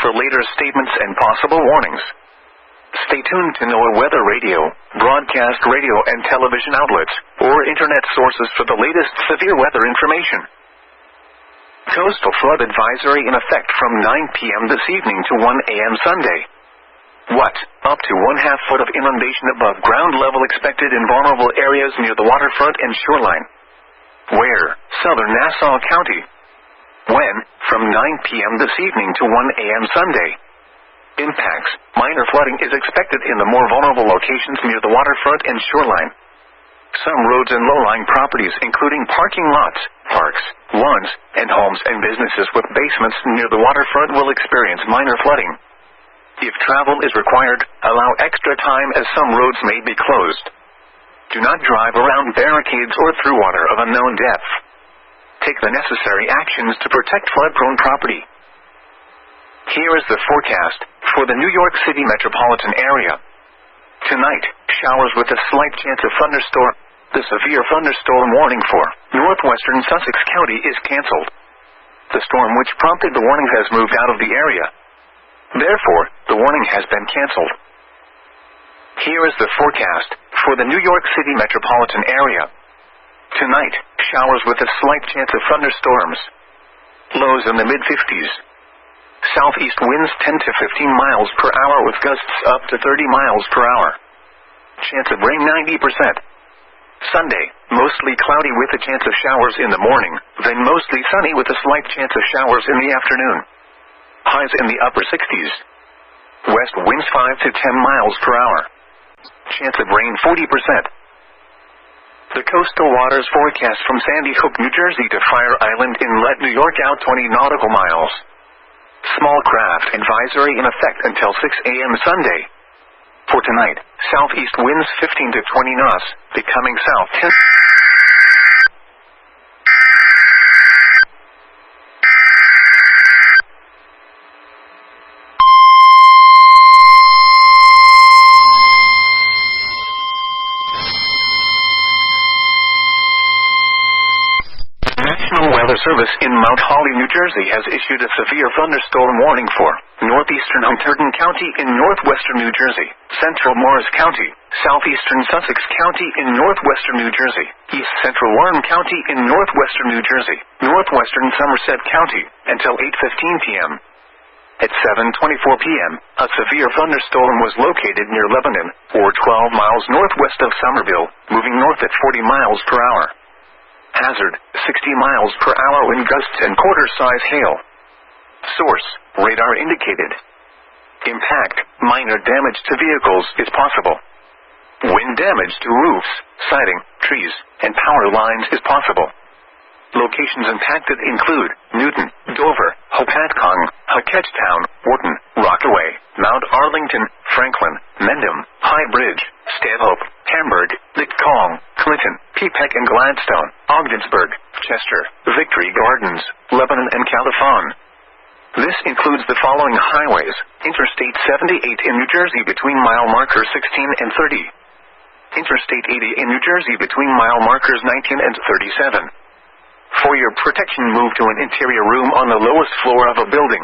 for later statements and possible warnings. Stay tuned to NOAA Weather Radio, broadcast radio and television outlets, or internet sources for the latest severe weather information. Coastal flood advisory in effect from 9 p.m. this evening to 1 a.m. Sunday. What? Up to 1/2 foot of inundation above ground level expected in vulnerable areas near the waterfront and shoreline. Where? Southern Nassau County. When? From 9 p.m. this evening to 1 a.m. Sunday. Impacts. Minor flooding is expected in the more vulnerable locations near the waterfront and shoreline. Some roads and low-lying properties, including parking lots, parks, lawns, and homes and businesses with basements near the waterfront, will experience minor flooding. If travel is required, allow extra time as some roads may be closed. Do not drive around barricades or through water of unknown depth. Take the necessary actions to protect flood-prone property. Here is the forecast for the New York City metropolitan area. Tonight, showers with a slight chance of thunderstorm. The severe thunderstorm warning for northwestern Sussex County is canceled. The storm which prompted the warning has moved out of the area. Therefore, the warning has been canceled. Here is the forecast for the New York City metropolitan area. Tonight, showers with a slight chance of thunderstorms. Lows in the mid-50s. Southeast winds 10 to 15 miles per hour with gusts up to 30 miles per hour. Chance of rain 90%. Sunday, mostly cloudy with a chance of showers in the morning, then mostly sunny with a slight chance of showers in the afternoon. Highs in the upper 60s. West winds 5 to 10 miles per hour. Chance of rain 40%. The coastal waters forecast from Sandy Hook, New Jersey to Fire Island Inlet, New York out 20 nautical miles. Small craft advisory in effect until 6 a.m. Sunday. For tonight, southeast winds 15 to 20 knots, becoming south 10. National Weather Service in Mount Holly, New Jersey has issued a severe thunderstorm warning for northeastern Hunterdon County in northwestern New Jersey, central Morris County, southeastern Sussex County in northwestern New Jersey, east central Warren County in northwestern New Jersey, northwestern Somerset County, until 8:15 p.m. At 7:24 p.m., a severe thunderstorm was located near Lebanon, or 12 miles northwest of Somerville, moving north at 40 miles per hour. Hazard, 60 miles per hour wind gusts and quarter-size hail. Source, radar indicated. Impact, minor damage to vehicles is possible. Wind damage to roofs, siding, trees, and power lines is possible. Locations impacted include Newton, Dover, Hopatcong, Hackettstown, Wharton, Rockaway, Mount Arlington, Franklin, Mendham, High Bridge, Stanhope, Hamburg, Licktong, Clinton, Peapack and Gladstone, Ogdensburg, Chester, Victory Gardens, Lebanon and Califon. This includes the following highways: Interstate 78 in New Jersey between mile markers 16 and 30. Interstate 80 in New Jersey between mile markers 19 and 37. For your protection, move to an interior room on the lowest floor of a building.